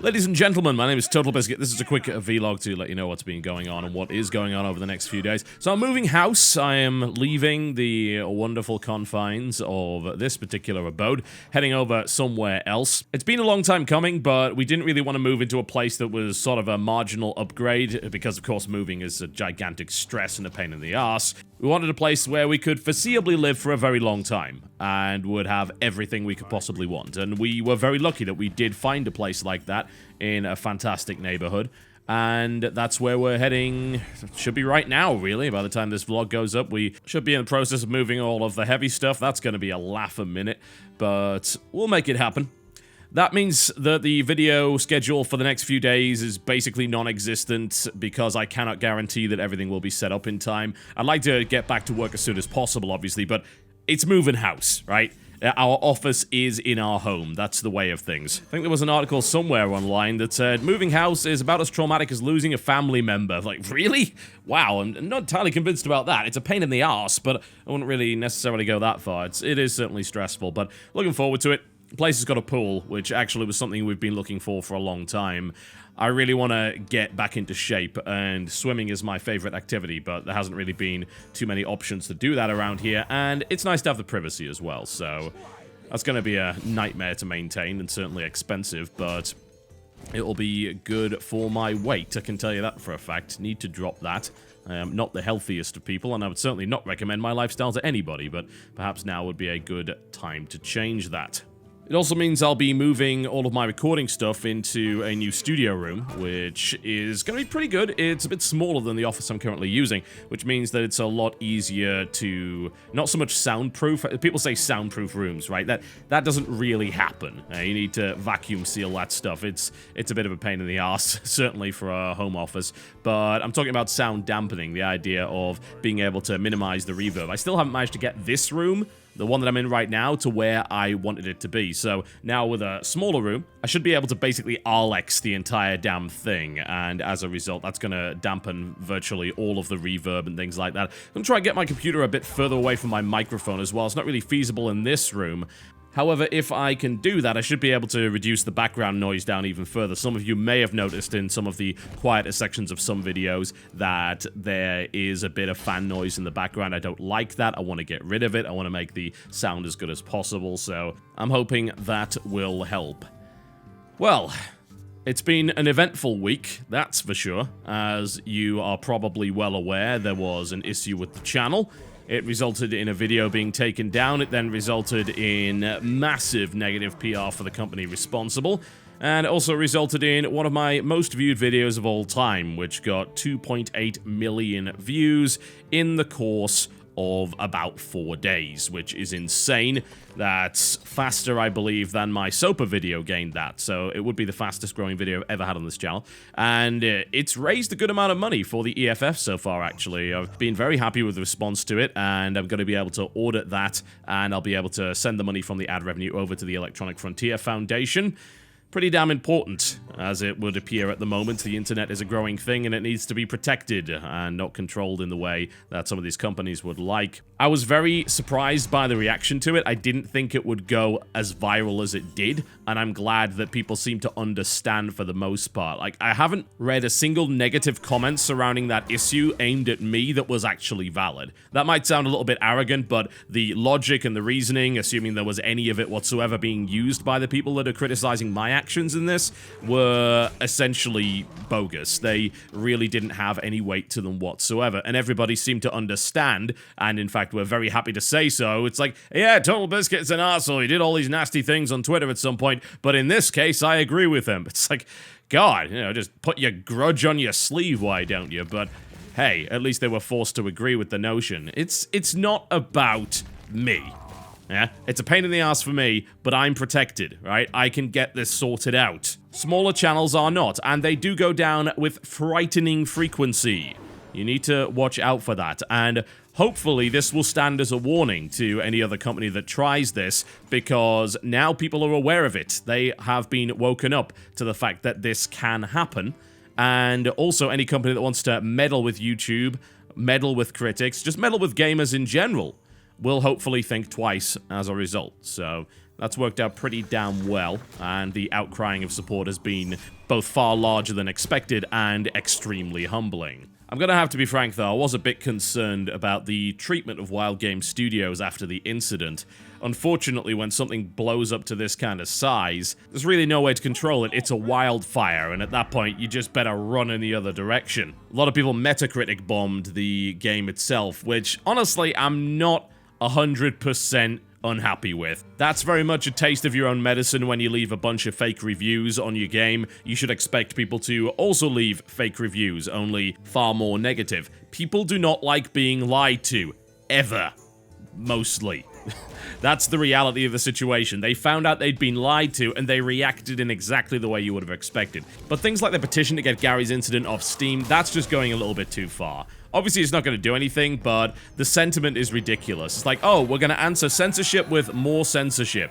Ladies and gentlemen, my name is TotalBiscuit. This is a quick vlog to let you know what's been going on and what is going on over the next few days. So I'm moving house. I am leaving the wonderful confines of this particular abode, heading over somewhere else. It's been a long time coming, but we didn't really want to move into a place that was sort of a marginal upgrade, because of course moving is a gigantic stress and a pain in the ass. We wanted a place where we could foreseeably live for a very long time and would have everything we could possibly want. And we were very lucky that we did find a place like that in a fantastic neighborhood. And that's where we're heading. Should be right now, really. By the time this vlog goes up, we should be in the process of moving all of the heavy stuff. That's going to be a laugh a minute, but we'll make it happen. That means that the video schedule for the next few days is basically non-existent because I cannot guarantee that everything will be set up in time. I'd like to get back to work as soon as possible, obviously, but it's moving house, right? Our office is in our home. That's the way of things. I think there was an article somewhere online that said, moving house is about as traumatic as losing a family member. Like, really? Wow, I'm not entirely convinced about that. It's a pain in the arse, but I wouldn't really necessarily go that far. It is certainly stressful, but looking forward to it. The place has got a pool, which actually was something we've been looking for a long time. I really want to get back into shape, and swimming is my favorite activity, but there hasn't really been too many options to do that around here, and it's nice to have the privacy as well, so that's going to be a nightmare to maintain and certainly expensive, but it will be good for my weight, I can tell you that for a fact. Need to drop that. I am not the healthiest of people, and I would certainly not recommend my lifestyle to anybody, but perhaps now would be a good time to change that. It also means I'll be moving all of my recording stuff into a new studio room, which is going to be pretty good. It's a bit smaller than the office I'm currently using, which means that it's a lot easier to... not so much soundproof. People say soundproof rooms, right? That doesn't really happen. You need to vacuum seal that stuff. It's a bit of a pain in the ass, certainly for a home office. But I'm talking about sound dampening, the idea of being able to minimize the reverb. I still haven't managed to get this room, the one that I'm in right now, to where I wanted it to be. So now with a smaller room, I should be able to basically Alex the entire damn thing. And as a result, that's going to dampen virtually all of the reverb and things like that. I'm going to try and get my computer a bit further away from my microphone as well. It's not really feasible in this room. However, if I can do that, I should be able to reduce the background noise down even further. Some of you may have noticed in some of the quieter sections of some videos that there is a bit of fan noise in the background. I don't like that. I want to get rid of it. I want to make the sound as good as possible, so I'm hoping that will help. Well, it's been an eventful week, that's for sure. As you are probably well aware, there was an issue with the channel. It resulted in a video being taken down. It then resulted in massive negative PR for the company responsible. And it also resulted in one of my most viewed videos of all time, which got 2.8 million views in the course of about 4 days, which is insane. That's faster, I believe, than my SOPA video gained that, so it would be the fastest growing video I've ever had on this channel, and it's raised a good amount of money for the EFF so far, actually. I've been very happy with the response to it, and I'm going to be able to audit that, and I'll be able to send the money from the ad revenue over to the Electronic Frontier Foundation. Pretty damn important, as it would appear at the moment. The internet is a growing thing, and it needs to be protected and not controlled in the way that some of these companies would like. I was very surprised by the reaction to it. I didn't think it would go as viral as it did, and I'm glad that people seem to understand for the most part. Like, I haven't read a single negative comment surrounding that issue aimed at me that was actually valid. That might sound a little bit arrogant, but the logic and the reasoning, assuming there was any of it whatsoever being used by the people that are criticizing my actions in this, were essentially bogus. They really didn't have any weight to them whatsoever, and everybody seemed to understand, and in fact were very happy to say so. It's like, yeah, TotalBiscuit's an arsehole. He did all these nasty things on Twitter at some point, but in this case, I agree with him. It's like, God, you know, just put your grudge on your sleeve, why don't you? But hey, at least they were forced to agree with the notion. It's not about me. Yeah, it's a pain in the ass for me, but I'm protected, right? I can get this sorted out. Smaller channels are not, and they do go down with frightening frequency. You need to watch out for that, and hopefully this will stand as a warning to any other company that tries this, because now people are aware of it. They have been woken up to the fact that this can happen, and also any company that wants to meddle with YouTube, meddle with critics, just meddle with gamers in general, will hopefully think twice as a result. So That's worked out pretty damn well, and the outcrying of support has been both far larger than expected and extremely humbling. I'm gonna have to be frank though, I was a bit concerned about the treatment of Wild Game Studios after the incident. Unfortunately, when something blows up to this kind of size, there's really no way to control it. It's a wildfire, and at that point, you just better run in the other direction. A lot of people Metacritic bombed the game itself, which, honestly, I'm not 100% unhappy with. That's very much a taste of your own medicine when you leave a bunch of fake reviews on your game. You should expect people to also leave fake reviews, only far more negative. People do not like being lied to. Ever. Mostly. That's the reality of the situation. They found out they'd been lied to, and they reacted in exactly the way you would have expected. But things like the petition to get Gary's incident off Steam, that's just going a little bit too far. Obviously, it's not going to do anything, but the sentiment is ridiculous. It's like, oh, we're going to answer censorship with more censorship.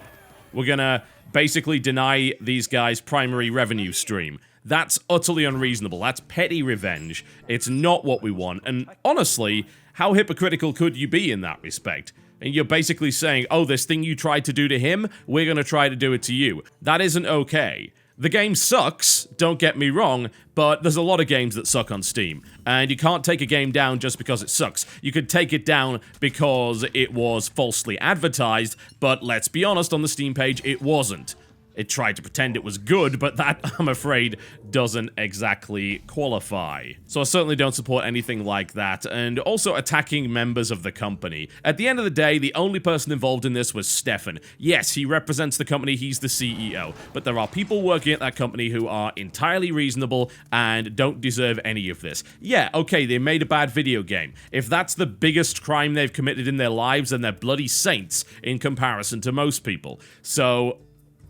We're going to basically deny these guys' primary revenue stream. That's utterly unreasonable. That's petty revenge. It's not what we want. And honestly, how hypocritical could you be in that respect? And you're basically saying, oh, this thing you tried to do to him, we're going to try to do it to you. That isn't okay. The game sucks, don't get me wrong, but there's a lot of games that suck on Steam. And you can't take a game down just because it sucks. You could take it down because it was falsely advertised, but let's be honest, on the Steam page, it wasn't. It tried to pretend it was good, but that, I'm afraid, doesn't exactly qualify. So I certainly don't support anything like that, and also attacking members of the company. At the end of the day, the only person involved in this was Stefan. Yes, he represents the company, he's the CEO, but there are people working at that company who are entirely reasonable and don't deserve any of this. Yeah, okay, they made a bad video game. If that's the biggest crime they've committed in their lives, then they're bloody saints in comparison to most people. So,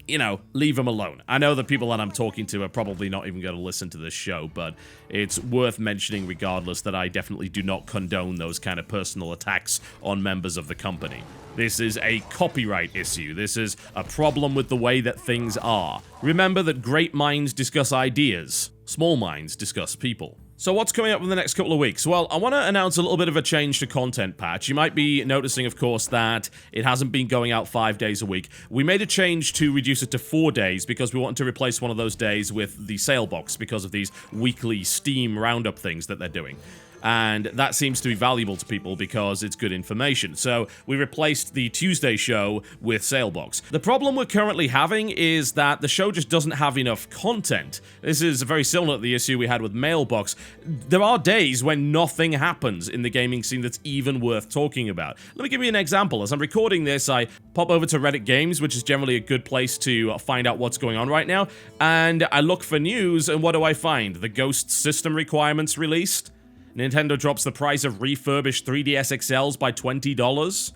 you know, leave them alone. I know the people that I'm talking to are probably not even going to listen to this show, but it's worth mentioning regardless that I definitely do not condone those kind of personal attacks on members of the company. This is a copyright issue. This is a problem with the way that things are. Remember that great minds discuss ideas. Small minds discuss people. So what's coming up in the next couple of weeks? Well, I want to announce a little bit of a change to Content Patch. You might be noticing, of course, that it hasn't been going out 5 days a week. We made a change to reduce it to 4 days because we want to replace one of those days with the sale box because of these weekly Steam roundup things that they're doing. And that seems to be valuable to people because it's good information. So we replaced the Tuesday show with Salebox. The problem we're currently having is that the show just doesn't have enough content. This is very similar to the issue we had with Mailbox. There are days when nothing happens in the gaming scene that's even worth talking about. Let me give you an example. As I'm recording this, I pop over to Reddit Games, which is generally a good place to find out what's going on right now, and I look for news, and what do I find? The Ghost system requirements released? Nintendo drops the price of refurbished 3DS XLs by $20.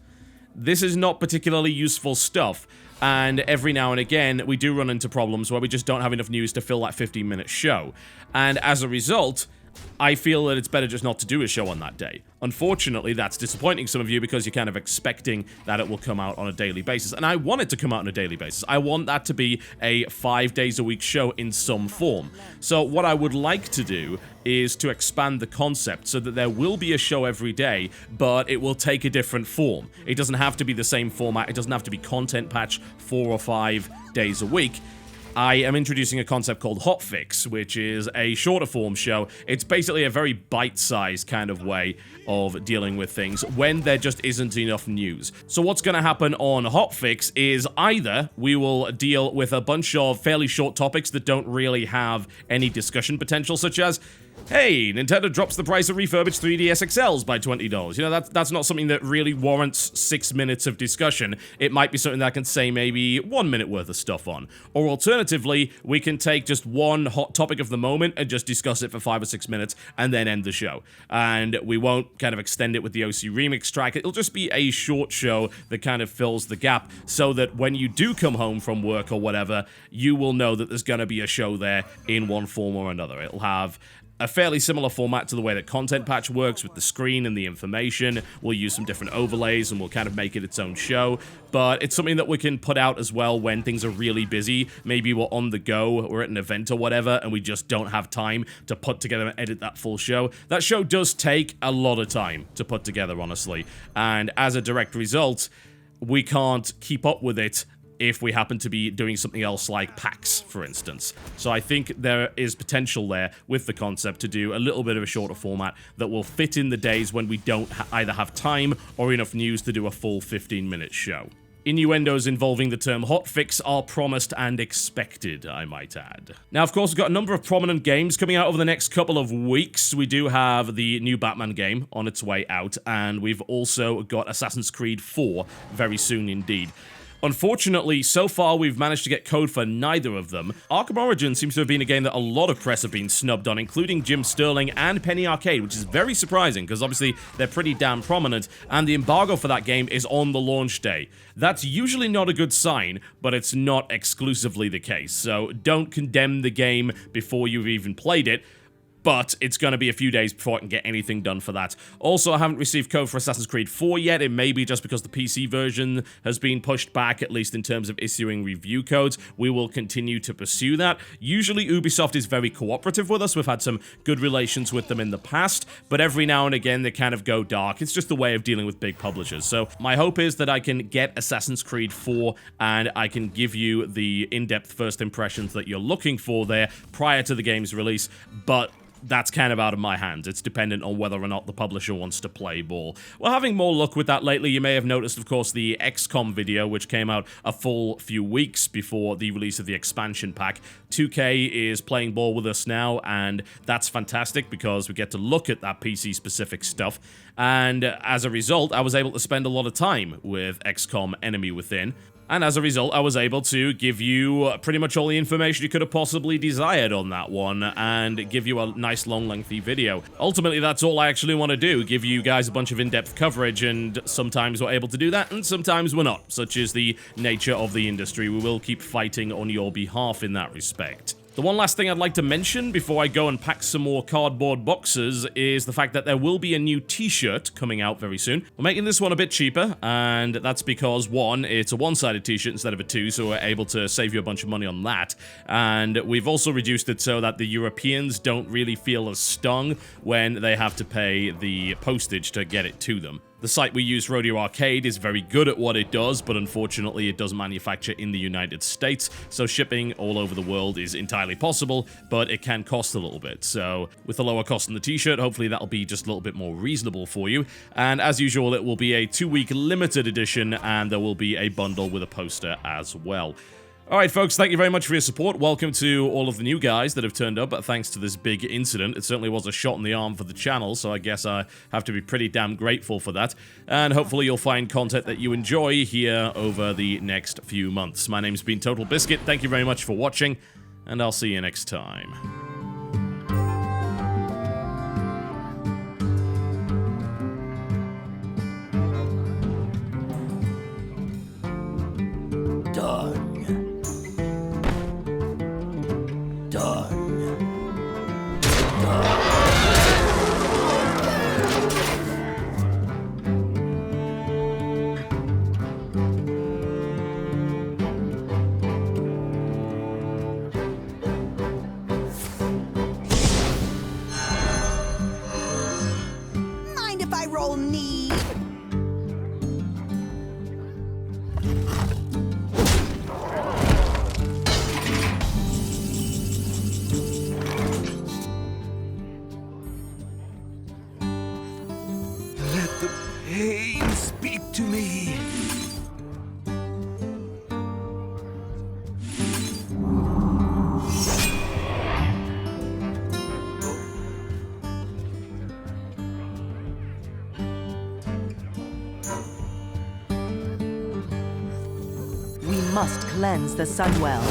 This is not particularly useful stuff, and every now and again, we do run into problems where we just don't have enough news to fill that 15-minute show. And as a result, I feel that it's better just not to do a show on that day. Unfortunately, that's disappointing some of you because you're kind of expecting that it will come out on a daily basis. And I want it to come out on a daily basis. I want that to be a 5 days a week show in some form. So what I would like to do is to expand the concept so that there will be a show every day, but it will take a different form. It doesn't have to be the same format. It doesn't have to be Content Patch 4 or 5 days a week. I am introducing a concept called Hotfix, which is a shorter form show. It's basically a very bite-sized kind of way of dealing with things when there just isn't enough news. So what's going to happen on Hotfix is either we will deal with a bunch of fairly short topics that don't really have any discussion potential, such as, hey, Nintendo drops the price of refurbished 3DS XLs by $20. You know, that's not something that really warrants 6 minutes of discussion. It might be something that I can say maybe 1 minute worth of stuff on. Or alternatively, we can take just one hot topic of the moment and just discuss it for 5 or 6 minutes and then end the show. And we won't kind of extend it with the OC Remix track. It'll just be a short show that kind of fills the gap so that when you do come home from work or whatever, you will know that there's going to be a show there in one form or another. It'll have a fairly similar format to the way that Content Patch works with the screen and the information. We'll use some different overlays and we'll kind of make it its own show, but it's something that we can put out as well when things are really busy. Maybe we're on the go, we're at an event or whatever, and we just don't have time to put together and edit that full show. That show does take a lot of time to put together, honestly, and as a direct result, we can't keep up with it if we happen to be doing something else like PAX, for instance. So I think there is potential there with the concept to do a little bit of a shorter format that will fit in the days when we don't either have time or enough news to do a full 15-minute show. Innuendos involving the term hotfix are promised and expected, I might add. Now, of course, we've got a number of prominent games coming out over the next couple of weeks. We do have the new Batman game on its way out, and we've also got Assassin's Creed 4 very soon indeed. Unfortunately, so far we've managed to get code for neither of them. Arkham Origins seems to have been a game that a lot of press have been snubbed on, including Jim Sterling and Penny Arcade, which is very surprising because obviously they're pretty damn prominent, and the embargo for that game is on the launch day. That's usually not a good sign, but it's not exclusively the case, so don't condemn the game before you've even played it. But it's going to be a few days before I can get anything done for that. Also, I haven't received code for Assassin's Creed 4 yet. It may be just because the PC version has been pushed back, at least in terms of issuing review codes. We will continue to pursue that. Usually, Ubisoft is very cooperative with us. We've had some good relations with them in the past, but every now and again, they kind of go dark. It's just the way of dealing with big publishers. So my hope is that I can get Assassin's Creed 4 and I can give you the in-depth first impressions that you're looking for there prior to the game's release, but that's kind of out of my hands. It's dependent on whether or not the publisher wants to play ball. We're having more luck with that lately. You may have noticed, of course, the XCOM video, which came out a full few weeks before the release of the expansion pack. 2K is playing ball with us now, and that's fantastic because we get to look at that PC-specific stuff. And as a result, I was able to spend a lot of time with XCOM Enemy Within. And as a result, I was able to give you pretty much all the information you could have possibly desired on that one, and give you a nice long lengthy video. Ultimately, that's all I actually want to do, give you guys a bunch of in-depth coverage, and sometimes we're able to do that, and sometimes we're not. Such is the nature of the industry. We will keep fighting on your behalf in that respect. The one last thing I'd like to mention before I go and pack some more cardboard boxes is the fact that there will be a new t-shirt coming out very soon. We're making this one a bit cheaper, and that's because, one, it's a one-sided t-shirt instead of a two, so we're able to save you a bunch of money on that. And we've also reduced it so that the Europeans don't really feel as stung when they have to pay the postage to get it to them. The site we use, Rodeo Arcade, is very good at what it does, but unfortunately it doesn't manufacture in the United States, so shipping all over the world is entirely possible, but it can cost a little bit. So with the lower cost on the t-shirt, hopefully that'll be just a little bit more reasonable for you. And as usual, it will be a 2-week limited edition, and there will be a bundle with a poster as well. Alright folks, thank you very much for your support. Welcome to all of the new guys that have turned up thanks to this big incident. It certainly was a shot in the arm for the channel, so I guess I have to be pretty damn grateful for that. And hopefully you'll find content that you enjoy here over the next few months. My name's been TotalBiscuit, thank you very much for watching, and I'll see you next time. Done. Mind if I roll knee? Let the pain speak to me. We must cleanse the Sunwell.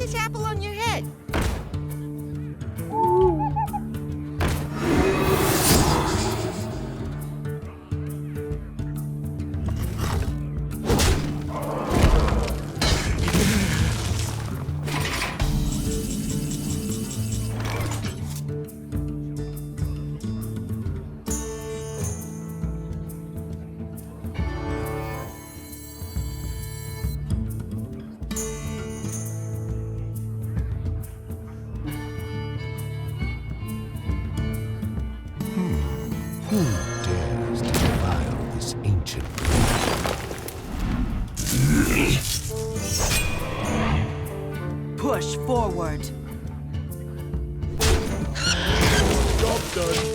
this apple on your head. Who dares defile this ancient Push forward. job done?